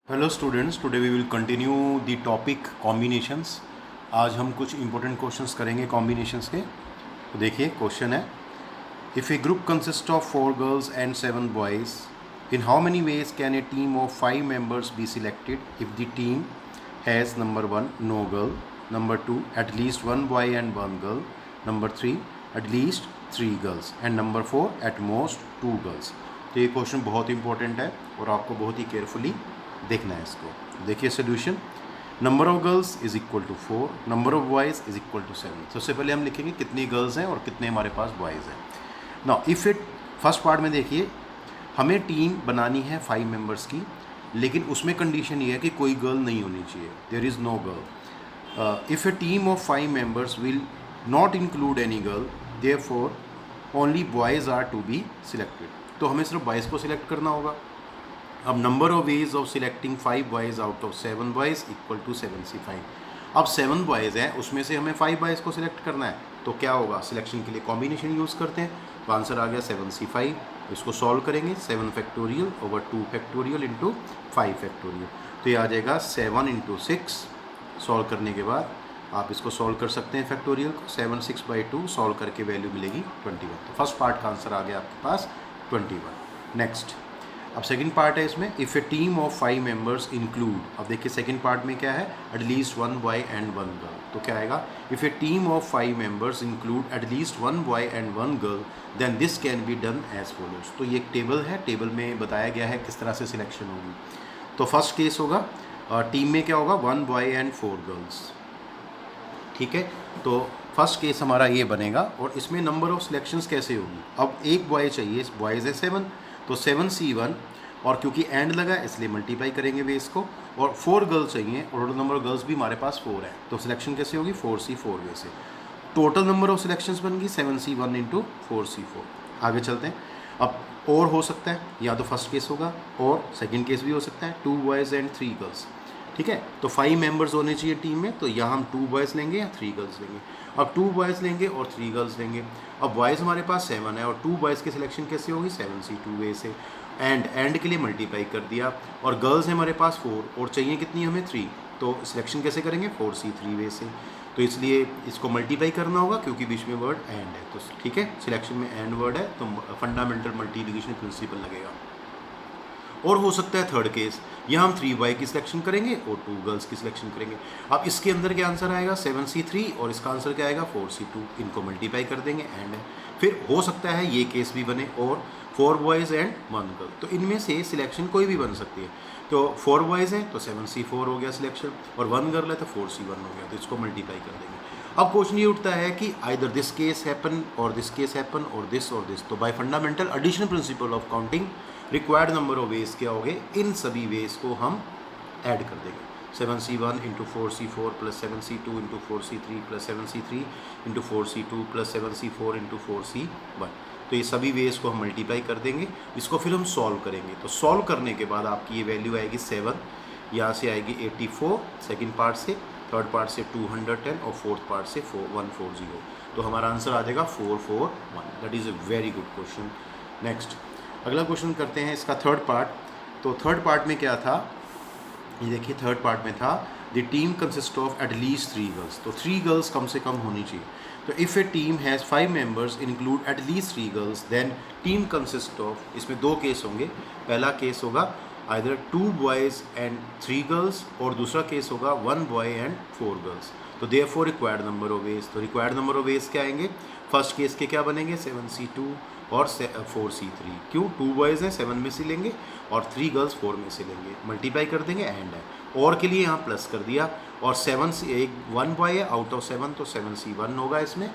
Hello students, today we will continue the topic combinations. आज हम कुछ इंपॉर्टेंट क्वेश्चंस करेंगे कॉम्बिनेशंस के। तो देखिए क्वेश्चन है, if a group consist of 4 girls and 7 boys, in how many ways can a team of 5 members be selected if the team has number 1 no girl, number 2 at least 1 boy and 1 girl, number 3 at least 3 girls and number 4 at most 2 girls. तो ये question बहुत important है और आपको बहुत ही carefully देखना है इसको। देखिए solution, number of girls is equal to 4, number of boys is equal to 7। सबसे पहले हम लिखेंगे कितनी गर्ल्स हैं और कितने हमारे पास बॉयज़ हैं। Now if it first part में देखिए, हमें टीम बनानी है 5 मेंबर्स की, लेकिन उसमें कंडीशन ये है कि कोई गर्ल नहीं होनी चाहिए, there is no girl. If a team of 5 members will not include any girl, therefore only boys are to be selected. तो हमें सिर्फ बॉयज़ को सिलेक्ट करना होगा। अब number of ways of selecting 5 boys out of 7 boys equal to 7C5। अब 7 boys हैं, उसमें से हमें 5 बॉयज़ को सिलेक्ट करना है, तो क्या होगा, सिलेक्शन के लिए कॉम्बिनेशन यूज़ करते हैं। तो आंसर आ गया 7C5। इसको सॉल्व करेंगे 7 factorial over 2 factorial into 5 factorial, तो ये आ जाएगा 7 इंटू 6। सॉल्व करने के बाद आप इसको सॉल्व कर सकते हैं फैक्टोरियल को, 7 6/2 सॉल्व करके वैल्यू मिलेगी 21। तो फर्स्ट पार्ट का आंसर आ गया आपके पास 21। नेक्स्ट, अब सेकंड पार्ट है इसमें, if a team of 5 members include. अब देखिए सेकंड पार्ट में क्या है, एटलीस्ट 1 बॉय एंड 1 गर्ल। तो क्या आएगा, if a team of 5 members include at least 1 boy and 1 girl then this can be done as follows. तो ये एक टेबल है, टेबल में बताया गया है किस तरह से सिलेक्शन होगी। तो फर्स्ट केस होगा, टीम में क्या होगा, 1 बॉय एंड 4 गर्ल्स। ठीक है, तो फर्स्ट केस हमारा ये बनेगा। और इसमें नंबर ऑफ सिलेक्शंस कैसे होगी, अब एक बॉय चाहिए, बॉयज़ है 7, तो 7C1, और क्योंकि एंड लगा है इसलिए मल्टीप्लाई करेंगे बेस को, और 4 गर्ल्स चाहिए और टोटल नंबर ऑफ गर्ल्स भी हमारे पास 4 है, तो सिलेक्शन कैसे होगी, 4C4 वे से। टोटल नंबर ऑफ सिलेक्शंस बन गई 7C1 इंटू 4C4। आगे चलते हैं। अब और हो सकता है, या तो फर्स्ट केस होगा और सेकंड केस भी हो सकता है, 2 बॉयज़ एंड 3 गर्ल्स। ठीक है, तो 5 मेंबर्स होने चाहिए टीम में, तो यहाँ हम 2 बॉयज़ लेंगे या 3 गर्ल्स लेंगे। अब 2 बॉयज़ लेंगे और 3 गर्ल्स लेंगे। अब बॉयज़ हमारे पास 7 है और 2 बॉयज़ की सिलेक्शन कैसे होगी, 7C2 वे से। एंड के लिए मल्टीप्लाई कर दिया, और गर्ल्स हैं हमारे पास 4 और चाहिए कितनी हमें 3, तो सिलेक्शन कैसे करेंगे, 4C3 वे से। तो इसलिए इसको मल्टीप्लाई करना होगा क्योंकि बीच में वर्ड एंड है, तो ठीक है, सिलेक्शन में एंड वर्ड है तो फंडामेंटल मल्टीप्लिकेशन प्रिंसिपल लगेगा। और हो सकता है थर्ड केस, यहाँ हम 3 बॉय की सिलेक्शन करेंगे और 2 गर्ल्स की सिलेक्शन करेंगे। अब इसके अंदर क्या आंसर आएगा, 7C3, और इसका आंसर क्या आएगा, 4C2। इनको मल्टीप्लाई कर देंगे, एंड है। फिर हो सकता है ये केस भी बने, और 4 बॉयज़ एंड 1 गर्ल, तो इनमें से सिलेक्शन कोई भी बन सकती है। तो 4 बॉयज़ हैं तो 7C4 हो गया सिलेक्शन, और 1 गर्ल है तो 4C1 हो गया, तो इसको मल्टीप्लाई कर देंगे। अब क्वेश्चन ये उठता है कि आइदर दिस केस हैपन और दिस केस हैपन और दिस, तो by fundamental addition principle of counting required number of ways क्या हो गए, इन सभी वेज को हम ऐड कर देंगे। 7C1 into 4C4 plus 7C2 into 4C3 plus 7C3 into 4C2 plus 7C4 into 4C1। तो ये सभी वेज को हम मल्टीप्लाई कर देंगे, इसको फिर हम सॉल्व करेंगे। तो सॉल्व करने के बाद आपकी ये वैल्यू आएगी 7, यहाँ से आएगी 84 सेकेंड पार्ट से, थर्ड पार्ट से 210 और फोर्थ पार्ट से 140। तो हमारा आंसर आ जाएगा 441। That is a very good question. Next, अगला क्वेश्चन करते हैं इसका थर्ड पार्ट। तो थर्ड पार्ट में क्या था, ये देखिए थर्ड पार्ट में था, the team consist of at least 3 girls. तो 3 गर्ल्स कम से कम होनी चाहिए। तो if a team has 5 members include at least 3 girls then team consist of, इसमें 2 केस होंगे। पहला केस होगा आइदर 2 बॉयज़ एंड 3 गर्ल्स, और दूसरा केस होगा 1 बॉय एंड 4 गर्ल्स। तो therefore required number of veg, तो रिक्वायर्ड नंबर ऑफ वेज क्या आएंगे, फर्स्ट केस के क्या बनेंगे, 7C2 और 4C3। क्यों, 2 बॉयज़ हैं 7 में से लेंगे और 3 गर्ल्स 4 में से लेंगे, मल्टीप्लाई कर देंगे, एंड है। और के लिए यहाँ प्लस कर दिया, और 1 बॉय है आउट ऑफ 7 तो 7C1 होगा इसमें,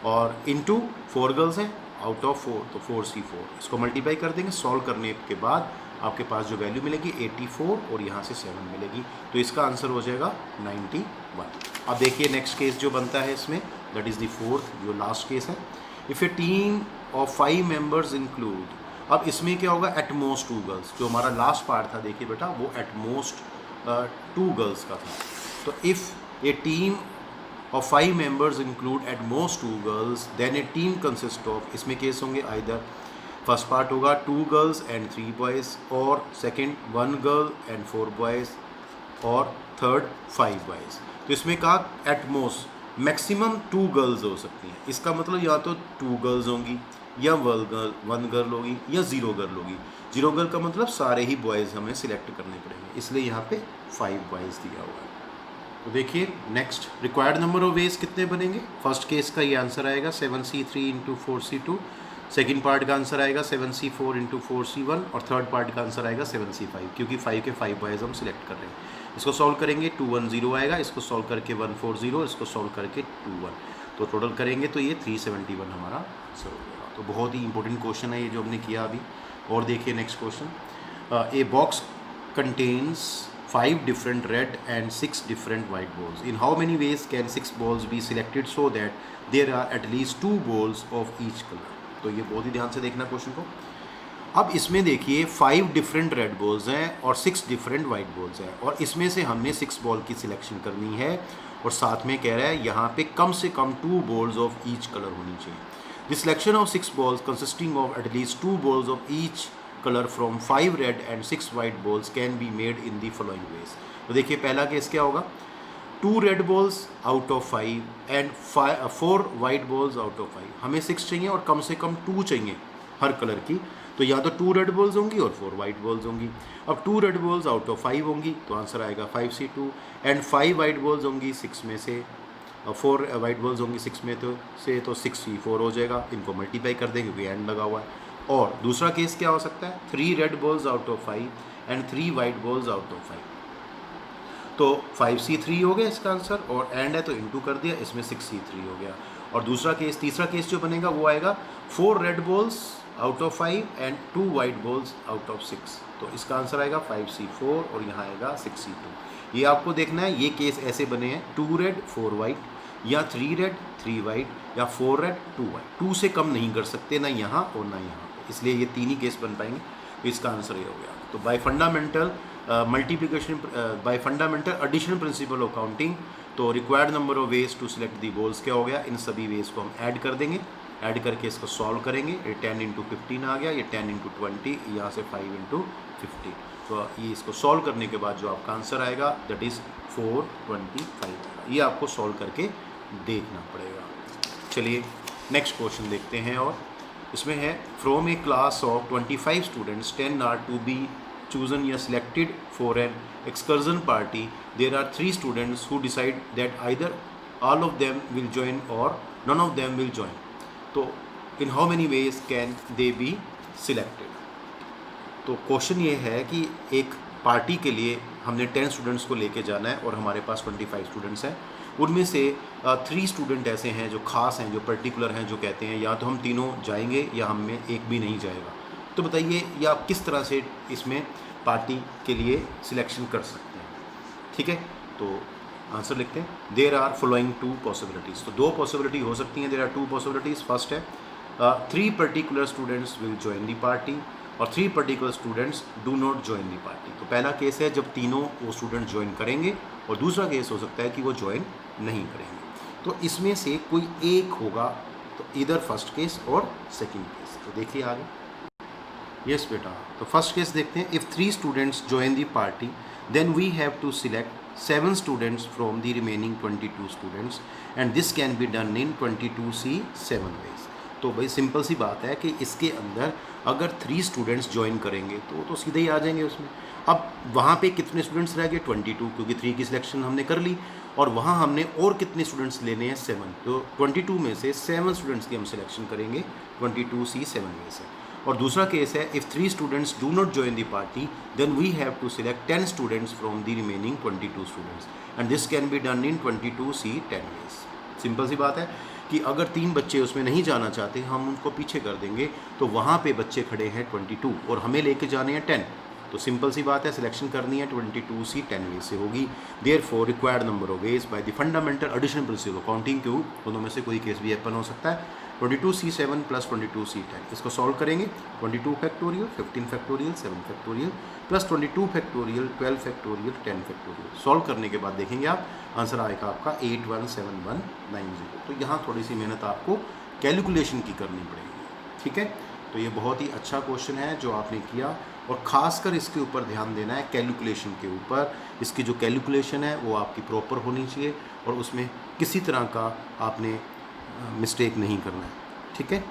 और इंटू 4 गर्ल्स हैं आउट ऑफ 4 तो 4C4। इसको मल्टीप्लाई कर देंगे, सॉल्व करने के बाद आपके पास जो वैल्यू मिलेगी 84 और यहाँ से 7 मिलेगी, तो इसका आंसर हो जाएगा 91। अब देखिए नेक्स्ट केस जो बनता है इसमें, दैट इज़ द फोर्थ, जो लास्ट केस है। If a team of 5 members include, अब इसमें क्या होगा, एट मोस्ट 2 गर्ल्स। जो हमारा लास्ट पार्ट था देखिए बेटा, वो एट मोस्ट 2 गर्ल्स का था। तो if a team of 5 members include at most 2 girls then a team consist of, इसमें केस होंगे आइदर फर्स्ट पार्ट होगा 2 गर्ल्स एंड 3 बॉयज़, और सेकंड 1 गर्ल एंड 4 बॉयज़, और थर्ड 5 बॉयज़। तो इसमें कहा एट मोस्ट मैक्सिमम 2 गर्ल्स हो सकती हैं। इसका मतलब या तो 2 गर्ल्स होंगी, या 1 गर्ल होगी, या 0 गर्ल होगी। 0 गर्ल का मतलब सारे ही बॉयज़ हमें सिलेक्ट करने पड़ेंगे, इसलिए यहाँ पे 5 बॉयज़ दिया हुआ है। तो देखिए next, required number of veg कितने बनेंगे। फर्स्ट केस का ये आंसर आएगा 7C3 into 4C2, second part का आंसर आएगा 7C4 इंटू 4C1, और थर्ड पार्ट का आंसर आएगा 7C5, क्योंकि 5 के 5 बॉयज़ हम सिलेक्ट कर रहे हैं। इसको सॉल्व करेंगे 210 आएगा, इसको सॉल्व करके 140, इसको सॉल्व करके 21, तो टोटल करेंगे तो ये 371 हमारा आंसर हो जाएगा। तो बहुत ही इंपॉर्टेंट क्वेश्चन है ये जो हमने किया अभी। और देखिए next question, a box contains 5 different red and 6 different white balls. In how many ways can 6 balls be selected so that there are at least 2 balls of each color? तो ये बहुत ही ध्यान से देखना क्वेश्चन को। अब इसमें देखिए 5 डिफरेंट रेड बॉल्स हैं और 6 डिफरेंट वाइट बॉल्स हैं, और इसमें से हमने 6 बॉल की सिलेक्शन करनी है, और साथ में कह रहा है यहाँ पे कम से कम 2 बॉल्स ऑफ ईच कलर होनी चाहिए। The selection of 6 balls consisting of at least 2 balls of each colour from 5 red and 6 white balls can be made in the following veg. तो देखिए पहला केस क्या होगा, 2 red balls out of 5 and 4 white balls out of 5। हमें 6 चाहिए और कम से कम 2 चाहिए हर कलर की, तो या तो 2 रेड बॉल्स होंगी और 4 वाइट बॉल्स होंगी। अब 2 रेड बॉल्स आउट ऑफ 5 होंगी तो आंसर आएगा 5C2, एंड 5 वाइट बॉल्स होंगी 6 में से, 4 वाइट बॉल्स होंगी 6 में तो 6C4 हो जाएगा। इनको मल्टीप्लाई कर देंगे क्योंकि एंड लगा हुआ है। और दूसरा केस क्या हो सकता है, 3 red balls out of 5 and 3 white balls out of 5, तो 5C3 हो गया इसका आंसर, और एंड है तो इंटू कर दिया, इसमें 6C3 हो गया। और दूसरा केस, तीसरा केस जो बनेगा वो आएगा 4 red balls out of 5 and 2 white balls out of 6, तो इसका आंसर आएगा 5C4 और यहाँ आएगा 6C2। ये आपको देखना है, ये केस ऐसे बने हैं 2 रेड 4 वाइट, या 3 रेड 3 वाइट, या 4 रेड 2 वाइट। 2 से कम नहीं कर सकते, ना यहाँ और ना यहाँ, इसलिए ये 3 ही केस बन पाएंगे, तो इसका आंसर ये हो गया। तो by fundamental multiplication, by fundamental addition principle of counting, तो required number of ways to select the balls क्या हो गया, इन सभी वेज को हम ऐड कर देंगे, ऐड करके इसको सॉल्व करेंगे। ये 10 इंटू 15 आ गया, ये 10 इंटू 20, यहाँ से 5 इंटू 50, तो ये इसको सॉल्व करने के बाद जो आपका आंसर आएगा दैट इज़ 425। ये आपको सॉल्व करके देखना पड़ेगा। चलिए नेक्स्ट क्वेश्चन देखते हैं, और इसमें है from a class of 25 students 10 are to be chosen या selected for an excursion party. There are 3 students who decide that either all of them will join or none of them will join. तो in how many ways can they be selected? तो question ये है कि एक party के लिए हमने 10 students को लेके जाना है और हमारे पास 25 स्टूडेंट्स हैं। उनमें से 3 स्टूडेंट ऐसे हैं जो खास हैं, जो पर्टिकुलर हैं, जो कहते हैं या तो हम तीनों जाएंगे या हम में एक भी नहीं जाएगा। तो बताइए ये आप किस तरह से इसमें पार्टी के लिए सिलेक्शन कर सकते हैं। ठीक है, तो आंसर लिखते हैं। देयर आर फॉलोइंग 2 पॉसिबिलिटीज़, तो 2 पॉसिबिलिटी हो सकती हैं। There are 2 possibilities. फर्स्ट है 3 particular students will join the party और 3 particular students do not join the party. तो पहला केस है जब तीनों वो स्टूडेंट ज्वाइन करेंगे, और दूसरा केस हो सकता है कि वो ज्वाइन नहीं करेंगे। तो इसमें से कोई एक होगा, तो इधर फर्स्ट केस और सेकेंड केस। तो देखिए आगे। यस बेटा, तो फर्स्ट केस देखते हैं। If 3 students join the party then we have to select 7 students from the remaining 22 students and this can be done in 22C7 ways. तो भाई सिंपल सी बात है कि इसके अंदर अगर 3 स्टूडेंट्स ज्वाइन करेंगे तो सीधे ही आ जाएंगे उसमें। अब वहाँ पे कितने स्टूडेंट्स रह गए 22, क्योंकि 3 की सिलेक्शन हमने कर ली, और वहाँ हमने और कितने स्टूडेंट्स लेने हैं 7। तो 22 में से 7 स्टूडेंट्स की हम सिलेक्शन करेंगे 22C7 में से। और दूसरा केस है if 3 students do not join the party then we have to select 10 students from the remaining 22 students and this can be done in 22C10 ways. Simple सी बात है कि अगर 3 बच्चे उसमें नहीं जाना चाहते, हम उनको पीछे कर देंगे, तो वहाँ पे बच्चे खड़े हैं 22 और हमें लेके जाने हैं 10। तो सिंपल सी बात है, सिलेक्शन करनी है 22C10 वेज से होगी। Therefore required number of ways by the fundamental addition principle counting क्यों, दोनों में से कोई केस भी ओपन हो सकता है। 22C7 प्लस 22C10, इसको सॉल्व करेंगे। 22 factorial, 15 factorial, 7 factorial plus 22 factorial, 12 factorial, 10 factorial. Solve करने के बाद देखेंगे आप आंसर आएगा आपका 817190। तो यहाँ थोड़ी सी मेहनत आपको कैलकुलेशन की करनी पड़ेगी। ठीक है, तो ये बहुत ही अच्छा क्वेश्चन है जो आपने किया, और ख़ासकर इसके ऊपर ध्यान देना है कैलकुलेशन के ऊपर। इसकी जो कैलकुलेशन है वो आपकी प्रॉपर होनी चाहिए और उसमें किसी तरह का आपने मिस्टेक नहीं करना है। ठीक है।